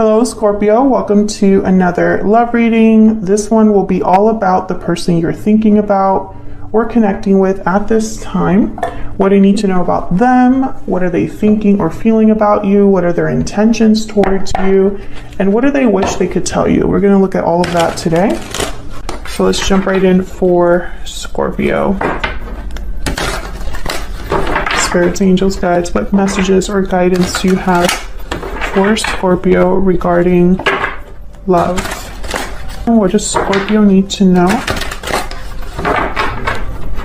Hello, Scorpio. Welcome to another love reading. This one will be all about the person you're thinking about or connecting with at this time. What do you need to know about them? What are they thinking or feeling about you? What are their intentions towards you? And what do they wish they could tell you? We're going to look at all of that today. So let's jump right in for Scorpio. Spirits, angels, guides, what messages or guidance do you have for Scorpio regarding love? What does Scorpio need to know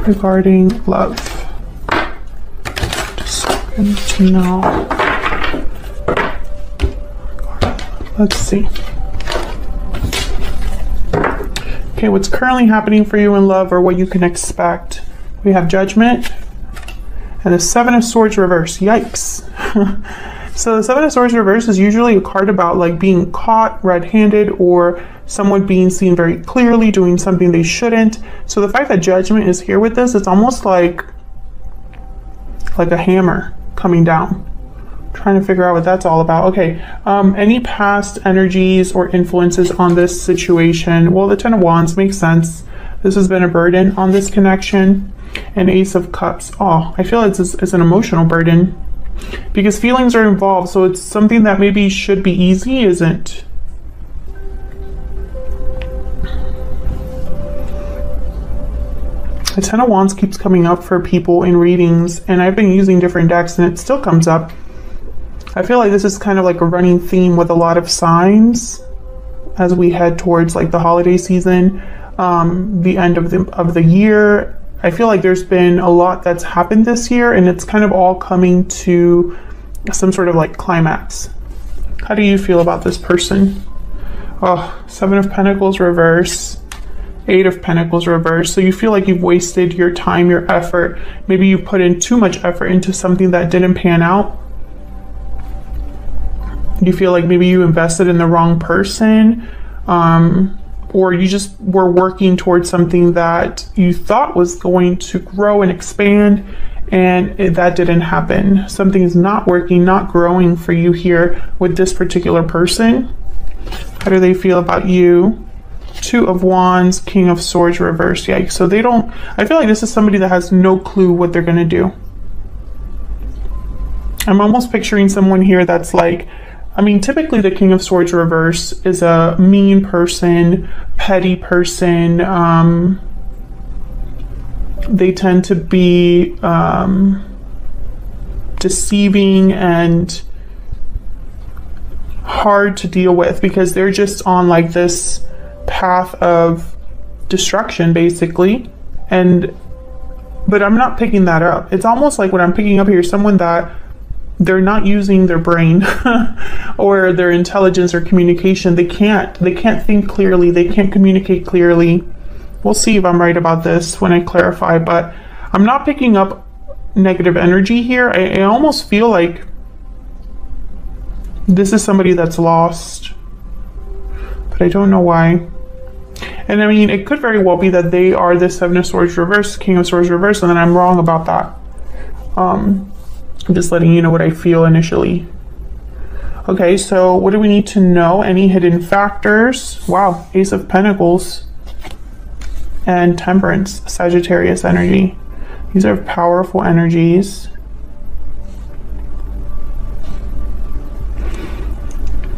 regarding love? Just need to know. Let's see. Okay, what's currently happening for you in love or what you can expect? We have Judgment and the Seven of Swords reverse. Yikes. So the Seven of Swords reverse is usually a card about like being caught red-handed or someone being seen very clearly doing something they shouldn't. So the fact that Judgment is here with this, it's almost like a hammer coming down. Trying to figure out what that's all about. Okay, any past energies or influences on this situation? Well, the Ten of Wands makes sense. This has been a burden on this connection. And Ace of Cups. Oh, I feel it's an emotional burden because feelings are involved. So it's something that maybe should be easy, isn't. The Ten of Wands keeps coming up for people in readings, and I've been using different decks and it still comes up. I feel like this is kind of like a running theme with a lot of signs as we head towards like the holiday season, the end of the year. I feel like there's been a lot that's happened this year and it's kind of all coming to some sort of like climax. How do you feel about this person? Oh, Seven of Pentacles reverse, Eight of Pentacles reverse. So you feel like you've wasted your time, your effort. Maybe you put in too much effort into something that didn't pan out. You feel like maybe you invested in the wrong person, or you just were working towards something that you thought was going to grow and expand, and that didn't happen. Something is not working, not growing for you here with this particular person. How do they feel about you? Two of Wands, King of Swords reverse. Yikes. So they don't, I feel like this is somebody that has no clue what they're going to do. I'm almost picturing someone here that's like, I mean, typically the King of Swords reverse is a mean person, petty person. They tend to be deceiving and hard to deal with because they're just on like this path of destruction, basically. But I'm not picking that up. It's almost like what I'm picking up here is someone that they're not using their brain or their intelligence or communication. They can't think clearly. They can't communicate clearly. We'll see if I'm right about this when I clarify, but I'm not picking up negative energy here. I almost feel like this is somebody that's lost, but I don't know why. And I mean, it could very well be that they are the Seven of Swords reverse, King of Swords reverse, and then I'm wrong about that. I'm just letting you know what I feel initially. Okay, so what do we need to know? Any hidden factors? Wow, Ace of Pentacles and Temperance, Sagittarius energy. These are powerful energies.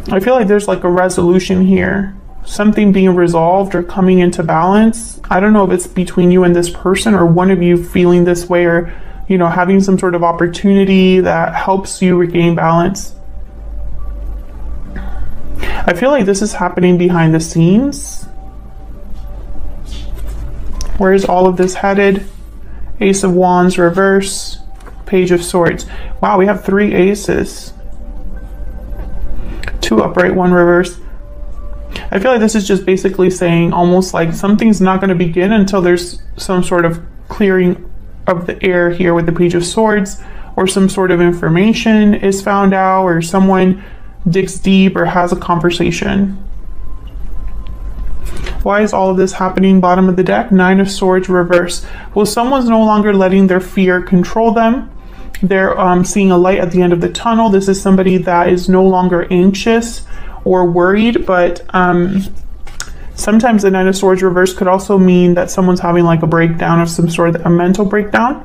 I feel like there's like a resolution here. Something being resolved or coming into balance. I don't know if it's between you and this person or one of you feeling this way or having some sort of opportunity that helps you regain balance. I feel like this is happening behind the scenes. Where is all of this headed? Ace of Wands reverse, Page of Swords. Wow, we have 3 aces. 2 upright, 1 reverse. I feel like this is just basically saying almost like something's not going to begin until there's some sort of clearing of the air here with the Page of Swords, or some sort of information is found out, or someone digs deep or has a conversation. Why is all of this happening? Bottom of the deck, Nine of Swords reverse. Well, someone's no longer letting their fear control them. They're seeing a light at the end of the tunnel. This is somebody that is no longer anxious or worried, but sometimes the Nine of Swords reverse could also mean that someone's having like a breakdown of some sort, a mental breakdown.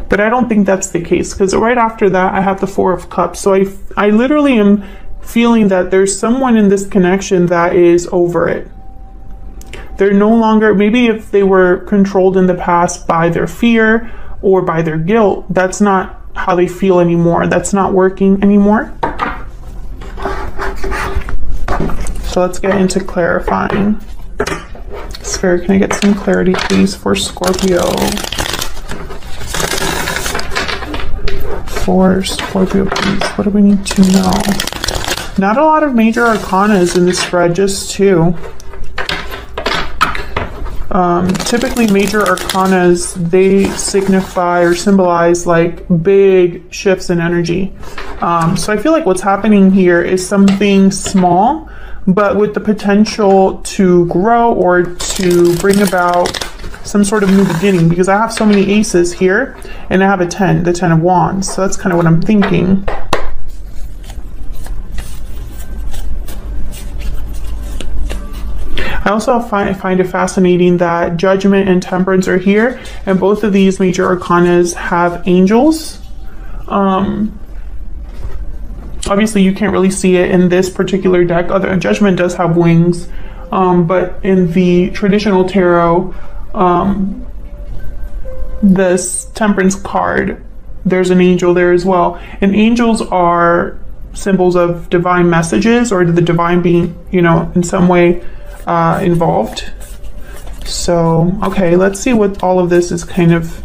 But I don't think that's the case, because right after that I have the Four of Cups. So I literally am feeling that there's someone in this connection that is over it. They're no longer, maybe if they were controlled in the past by their fear or by their guilt, that's not how they feel anymore. That's not working anymore. So let's get into clarifying. Spirit, can I get some clarity, please, for Scorpio? For Scorpio, please. What do we need to know? Not a lot of major arcanas in this spread, just two. Typically major arcanas, they signify or symbolize like big shifts in energy. So I feel like what's happening here is something small, but with the potential to grow or to bring about some sort of new beginning, because I have so many aces here and I have a 10, the 10 of Wands. So that's kind of what I'm thinking. I also find it fascinating that Judgment and Temperance are here, and both of these major arcanas have angels. Obviously you can't really see it in this particular deck. Judgment does have wings, but in the traditional tarot, this Temperance card, there's an angel there as well. And angels are symbols of divine messages, or the divine being, you know, in some way involved. So, okay, let's see what all of this is kind of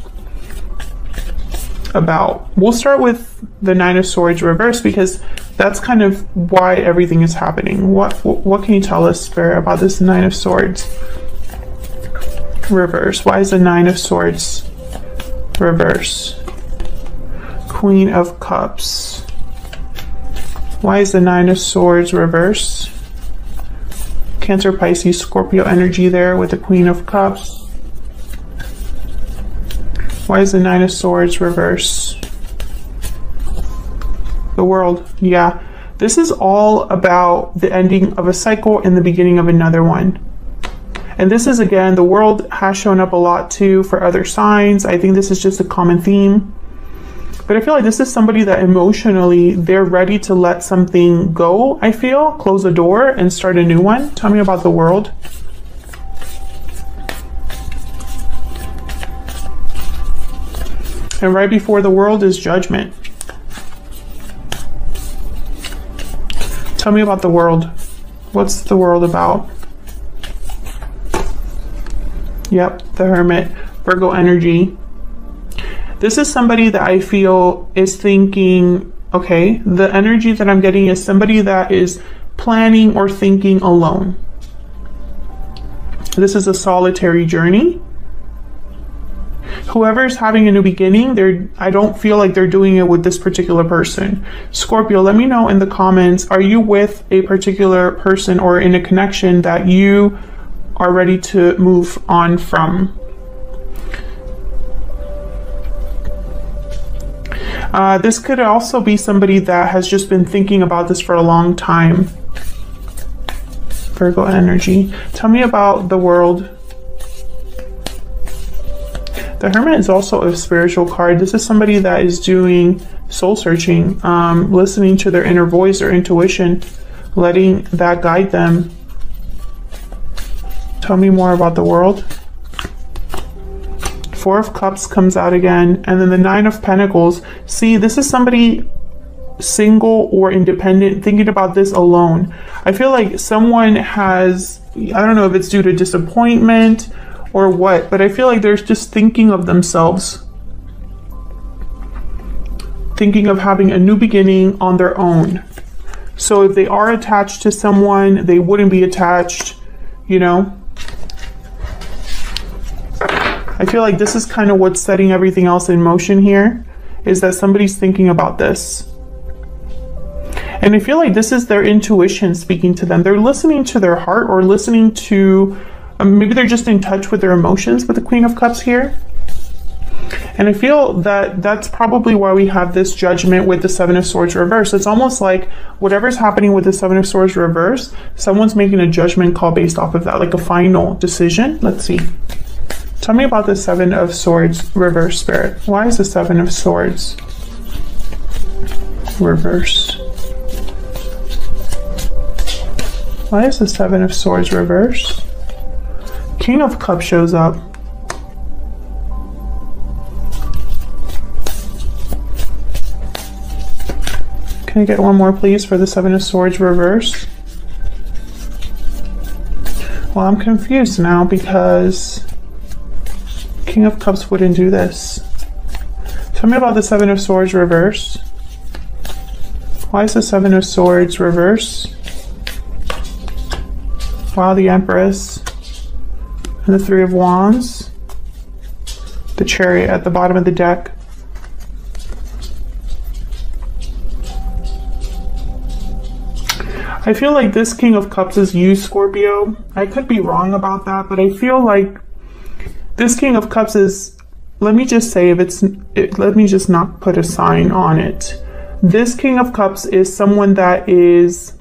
about. We'll start with the Nine of Swords reverse, because that's kind of why everything is happening. What can you tell us, Spirit, about this Nine of Swords reverse? Why is the Nine of Swords reverse? Queen of Cups. Why is the Nine of Swords reverse? Cancer, Pisces, Scorpio energy there with the Queen of Cups. Why is the Nine of Swords reverse? The World. Yeah, this is all about the ending of a cycle and the beginning of another one. And this is, again, the World has shown up a lot too for other signs. I think this is just a common theme. But I feel like this is somebody that emotionally, they're ready to let something go, I feel. Close a door and start a new one. Tell me about the World. And right before the World is Judgment. Tell me about the World. What's the World about? Yep, the Hermit. Virgo energy. This is somebody that I feel is thinking, okay, the energy that I'm getting is somebody that is planning or thinking alone. This is a solitary journey. Whoever's having a new beginning, I don't feel like they're doing it with this particular person. Scorpio, let me know in the comments, are you with a particular person or in a connection that you are ready to move on from? This could also be somebody that has just been thinking about this for a long time. Virgo energy. Tell me about the World. The Hermit is also a spiritual card. This is somebody that is doing soul searching, listening to their inner voice or intuition, letting that guide them. Tell me more about the World. Four of Cups comes out again, and then the Nine of Pentacles. See, this is somebody single or independent, thinking about this alone. I feel like someone has, I don't know if it's due to disappointment or what, but I feel like they're just thinking of themselves, thinking of having a new beginning on their own. So if they are attached to someone, they wouldn't be attached, you know. I feel like this is kind of what's setting everything else in motion here, is that somebody's thinking about this. And I feel like this is their intuition speaking to them. They're listening to their heart, or listening to, maybe they're just in touch with their emotions with the Queen of Cups here. And I feel that that's probably why we have this Judgment with the Seven of Swords reverse. It's almost like whatever's happening with the Seven of Swords reverse, someone's making a judgment call based off of that, like a final decision. Let's see. Tell me about the Seven of Swords reverse, Spirit. Why is the Seven of Swords reverse? Why is the Seven of Swords reverse? King of Cups shows up. Can I get one more, please, for the Seven of Swords reverse? Well, I'm confused now because King of Cups wouldn't do this. Tell me about the Seven of Swords reverse. Why is the Seven of Swords reverse? Wow, the Empress. And the Three of Wands. The Chariot at the bottom of the deck. I feel like this King of Cups is you, Scorpio. I could be wrong about that, but I feel like this King of Cups is, let me just say, let me just not put a sign on it. This King of Cups is someone that is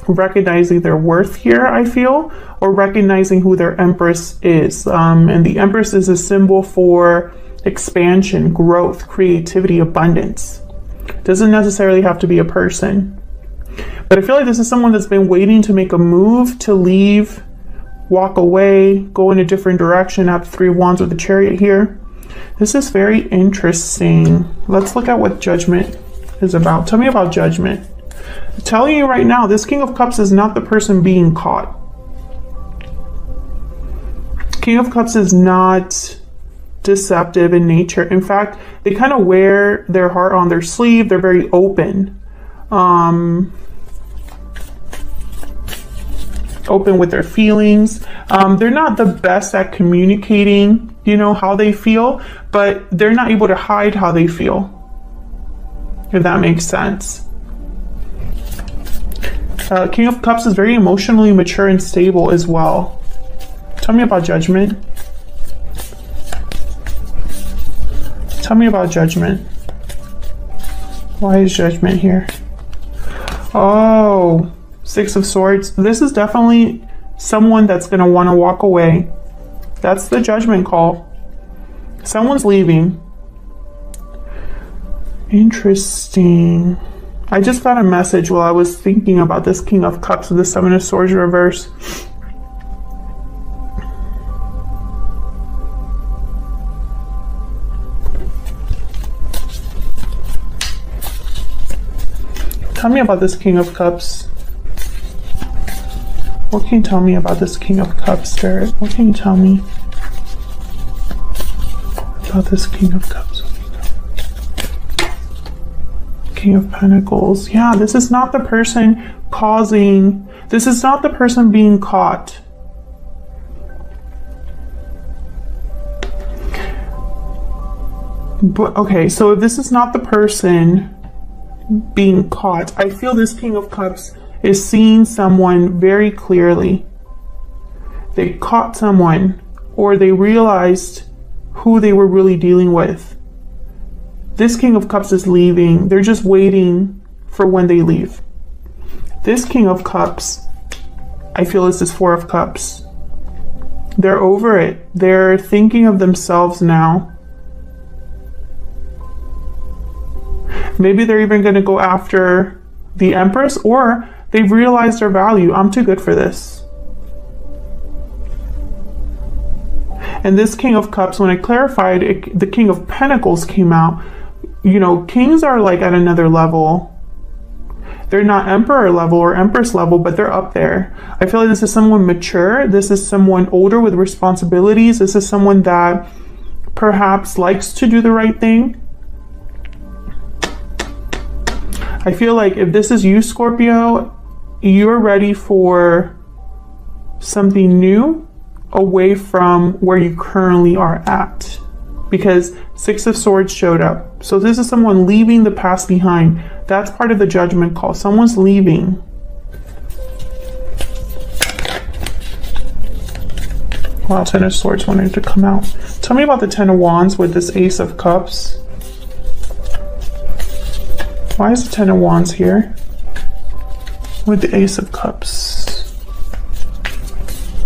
recognizing their worth here, I feel, or recognizing who their Empress is. And the Empress is a symbol for expansion, growth, creativity, abundance. Doesn't necessarily have to be a person. But I feel like this is someone that's been waiting to make a move, to leave, walk away, go in a different direction. I have Three of Wands with the Chariot here. This is very interesting. Let's look at what Judgment is about. Tell me about Judgment. I'm telling you right now, this King of Cups is not the person being caught. King of Cups is not deceptive in nature. In fact, they kind of wear their heart on their sleeve. They're very open. Open with their feelings. They're not the best at communicating, you know, how they feel, but they're not able to hide how they feel, if that makes sense. King of Cups is very emotionally mature and stable as well. Tell me about Judgment. Tell me about Judgment. Why is Judgment here? Oh, Six of Swords. This is definitely someone that's going to want to walk away. That's the Judgment call. Someone's leaving. Interesting. I just got a message while I was thinking about this King of Cups with the Seven of Swords reverse. Tell me about this King of Cups. What can you tell me about this King of Cups, Spirit? What can you tell me about this King of Cups? King of Pentacles. Yeah, this is not the person causing, this is not the person being caught. But okay, so if this is not the person being caught, I feel this King of Cups is seeing someone very clearly. They caught someone, or they realized who they were really dealing with. This King of Cups is leaving. They're just waiting for when they leave. This King of Cups, I feel, is this Four of Cups. They're over it. They're thinking of themselves now. Maybe they're even going to go after the Empress, or they've realized their value. I'm too good for this. And this King of Cups, when I clarified it, the King of Pentacles came out. You know, kings are like at another level. They're not emperor level or empress level, but they're up there. I feel like this is someone mature. This is someone older with responsibilities. This is someone that perhaps likes to do the right thing. I feel like if this is you, Scorpio, you're ready for something new away from where you currently are at, because Six of Swords showed up. So this is someone leaving the past behind. That's part of the Judgment call. Someone's leaving. Wow, Ten of Swords wanted to come out. Tell me about the Ten of Wands with this Ace of Cups. Why is the Ten of Wands here with the Ace of Cups?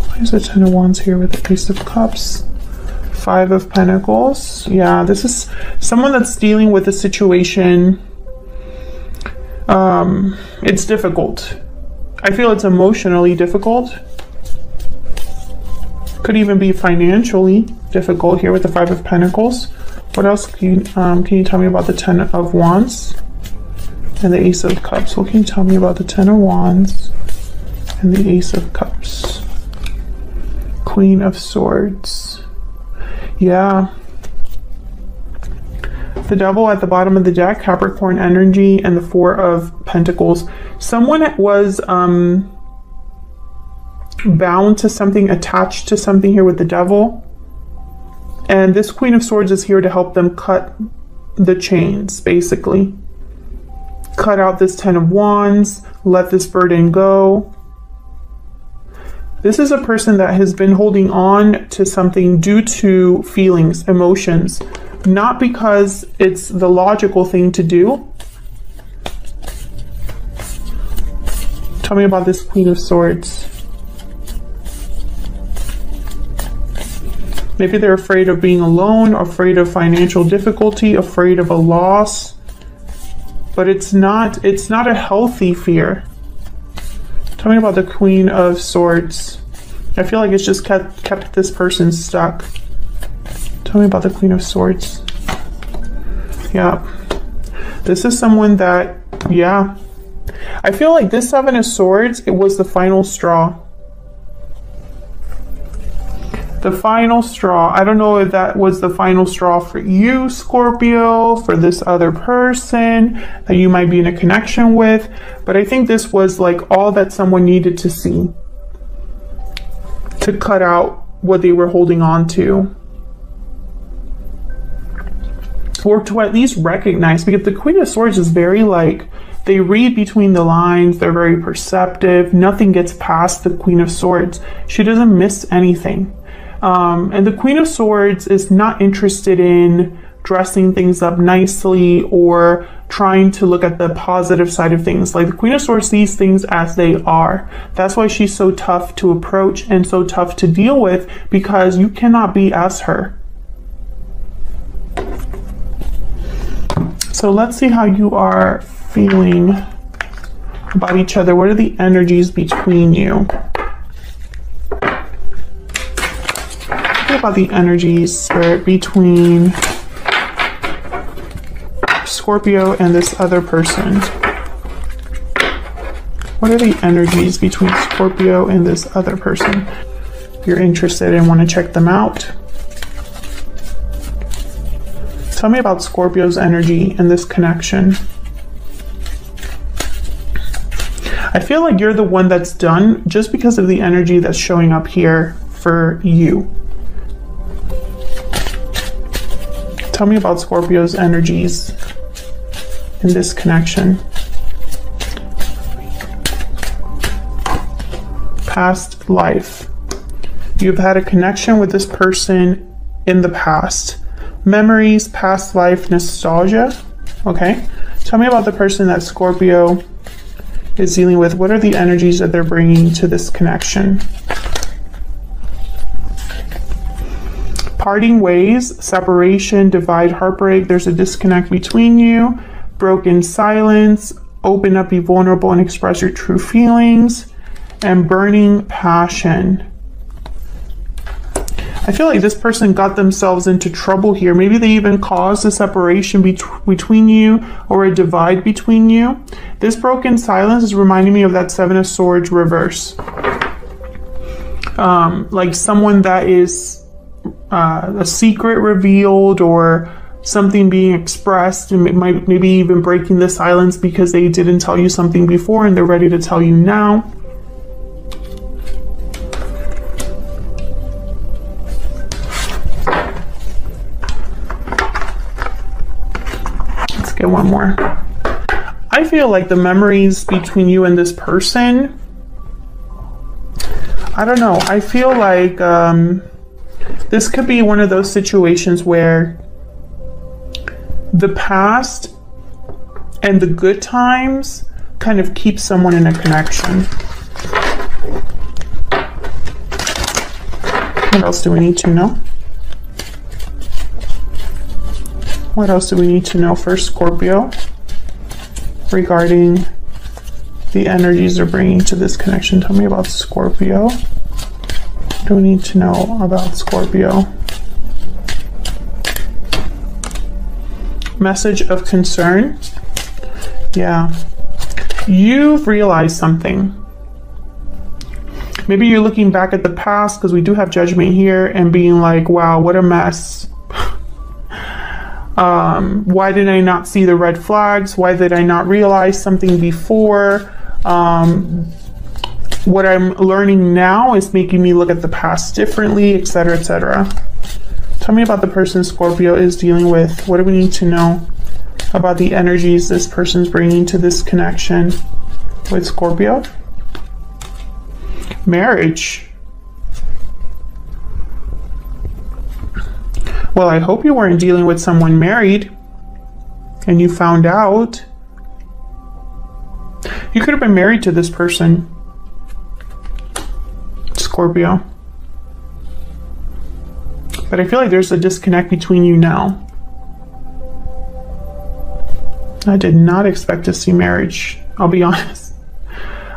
Why is the Ten of Wands here with the Ace of Cups? Five of Pentacles. Yeah, this is someone that's dealing with a situation. It's difficult. I feel it's emotionally difficult. Could even be financially difficult here with the Five of Pentacles. What else can you tell me about the Ten of Wands and the Ace of Cups? What can you tell me about the Ten of Wands and the Ace of Cups? Queen of Swords. Yeah. The Devil at the bottom of the deck, Capricorn energy, and the Four of Pentacles. Someone was bound to something, attached to something here with the Devil. And this Queen of Swords is here to help them cut the chains, basically. Cut out this Ten of Wands, let this burden go. This is a person that has been holding on to something due to feelings, emotions, not because it's the logical thing to do. Tell me about this Queen of Swords. Maybe they're afraid of being alone, afraid of financial difficulty, afraid of a loss. But it's not a healthy fear. Tell me about the Queen of Swords. I feel like it's just kept this person stuck. Tell me about the Queen of Swords. Yeah. This is someone that, yeah. I feel like this Seven of Swords, it was the final straw. The final straw. I don't know if that was the final straw for you, Scorpio, for this other person that you might be in a connection with, but I think this was like all that someone needed to see to cut out what they were holding on to, or to at least recognize, because the Queen of Swords is very like, they read between the lines, they're very perceptive, nothing gets past the Queen of Swords. She doesn't miss anything. And the Queen of Swords is not interested in dressing things up nicely or trying to look at the positive side of things. Like, the Queen of Swords sees things as they are. That's why she's so tough to approach and so tough to deal with, because you cannot be as her. So let's see how you are feeling about each other. What are the energies between you? What about the energies, Spirit, between Scorpio and this other person? What are the energies between Scorpio and this other person? If you're interested and want to check them out, tell me about Scorpio's energy and this connection. I feel like you're the one that's done just because of the energy that's showing up here for you. Tell me about Scorpio's energies in this connection. Past life. You've had a connection with this person in the past. Memories, past life, nostalgia. Okay. Tell me about the person that Scorpio is dealing with. What are the energies that they're bringing to this connection? Parting ways, separation, divide, heartbreak. There's a disconnect between you. Broken silence. Open up, be vulnerable, and express your true feelings. And burning passion. I feel like this person got themselves into trouble here. Maybe they even caused a separation between you, or a divide between you. This broken silence is reminding me of that Seven of Swords reverse. Like someone that is a secret revealed, or something being expressed, and maybe even breaking the silence because they didn't tell you something before and they're ready to tell you now. Let's get one more. I feel like the memories between you and this person, I don't know. I feel like this could be one of those situations where the past and the good times kind of keep someone in a connection. What else do we need to know? What else do we need to know for Scorpio regarding the energies they're bringing to this connection? Tell me about Scorpio. What do we need to know about Scorpio? Message of concern. Yeah. You've realized something. Maybe you're looking back at the past, because we do have Judgment here, and being like, wow, what a mess. Why did I not see the red flags? Why did I not realize something before? What I'm learning now is making me look at the past differently, etc., etc. Tell me about the person Scorpio is dealing with. What do we need to know about the energies this person's bringing to this connection with Scorpio? Marriage. Well, I hope you weren't dealing with someone married and you found out. You could have been married to this person, Scorpio. But I feel like there's a disconnect between you now. I did not expect to see marriage. I'll be honest.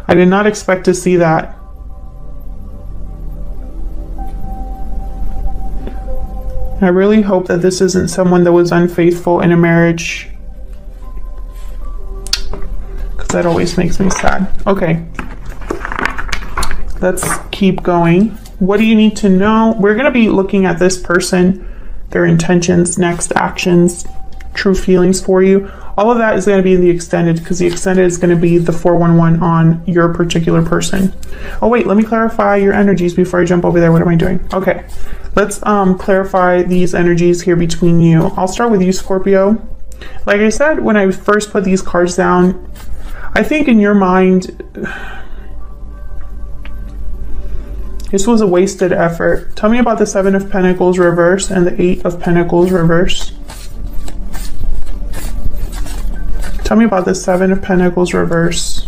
I did not expect to see that. I really hope that this isn't someone that was unfaithful in a marriage, because that always makes me sad. Okay, let's keep going. What do you need to know? We're going to be looking at this person, their intentions, next actions, true feelings for you. All of that is going to be in the extended, because the extended is going to be the 411 on your particular person. Oh wait, let me clarify your energies before I jump over there. What am I doing? Okay, let's clarify these energies here between you. I'll start with you, Scorpio. Like I said, when I first put these cards down, I think in your mind, this was a wasted effort. Tell me about the 7 of Pentacles reverse and the 8 of Pentacles reverse. Tell me about the 7 of Pentacles reverse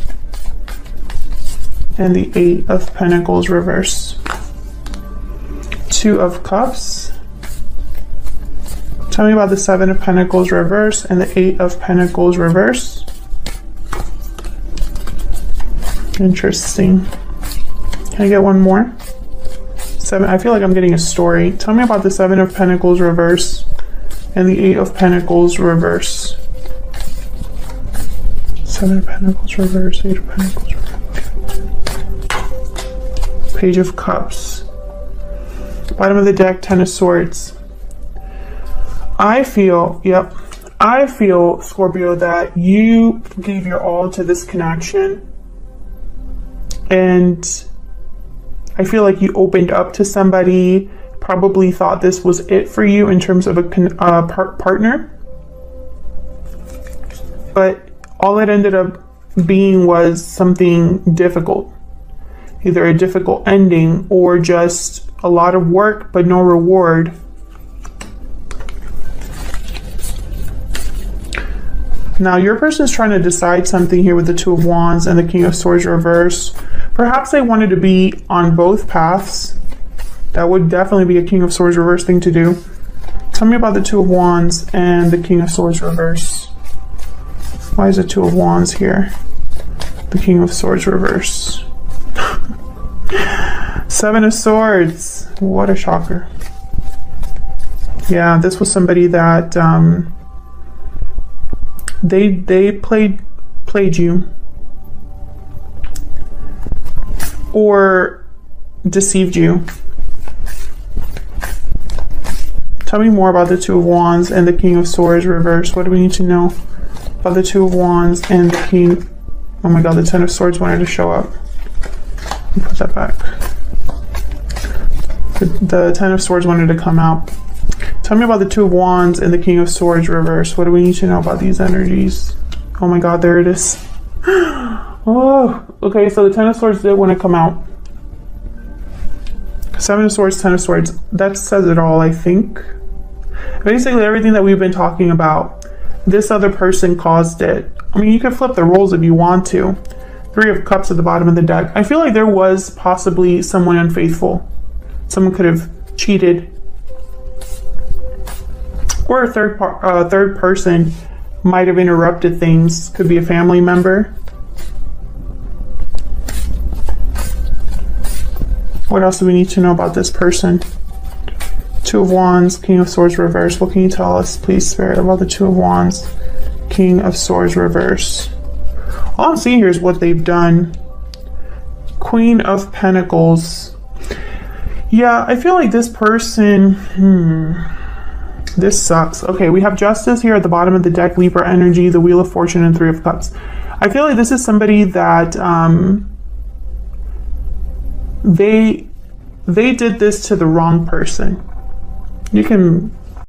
and the 8 of Pentacles reverse. 2 of Cups. Tell me about the 7 of Pentacles reverse and the 8 of Pentacles reverse. Interesting. Can I get one more? 7. I feel like I'm getting a story. Tell me about the 7 of Pentacles reverse and the 8 of Pentacles reverse. 7 of Pentacles reverse, 8 of Pentacles reverse. Page of Cups. Bottom of the deck, 10 of Swords. I feel, Scorpio, that you gave your all to this connection. And I feel like you opened up to somebody, probably thought this was it for you in terms of a partner. But all it ended up being was something difficult. Either a difficult ending or just a lot of work but no reward. Now your person is trying to decide something here with the 2 of Wands and the King of Swords reverse. Perhaps they wanted to be on both paths. That would definitely be a King of Swords reverse thing to do. Tell me about the 2 of Wands and the King of Swords reverse. Why is the 2 of Wands here? The King of Swords reverse. 7 of Swords. What a shocker. Yeah, this was somebody that they played you or deceived you. Tell me more about the 2 of Wands and the King of Swords reverse. What do we need to know about the 2 of Wands and the King? Oh my god, the 10 of Swords wanted to show up. Let me put that back. The 10 of Swords wanted to come out. Tell me about the 2 of Wands and the King of Swords reverse. What do we need to know about these energies? Oh my god, there it is. Oh, okay, so the 10 of Swords did want to come out. Seven of Swords, Ten of Swords. That says it all, I think. Basically, everything that we've been talking about, this other person caused it. I mean, you could flip the roles if you want to. Three of Cups at the bottom of the deck. I feel like there was possibly someone unfaithful. Someone could have cheated. Or a third person might have interrupted things. Could be a family member. What else do we need to know about this person? Two of Wands, King of Swords reverse. What can you tell us, please, Spirit, about the Two of Wands, King of Swords reverse? All I'm seeing here is what they've done. Queen of Pentacles. Yeah, I feel like this person... This sucks. Okay, we have Justice here at the bottom of the deck, Libra energy, the Wheel of Fortune, and Three of Cups. I feel like this is somebody that they did this to the wrong person. You can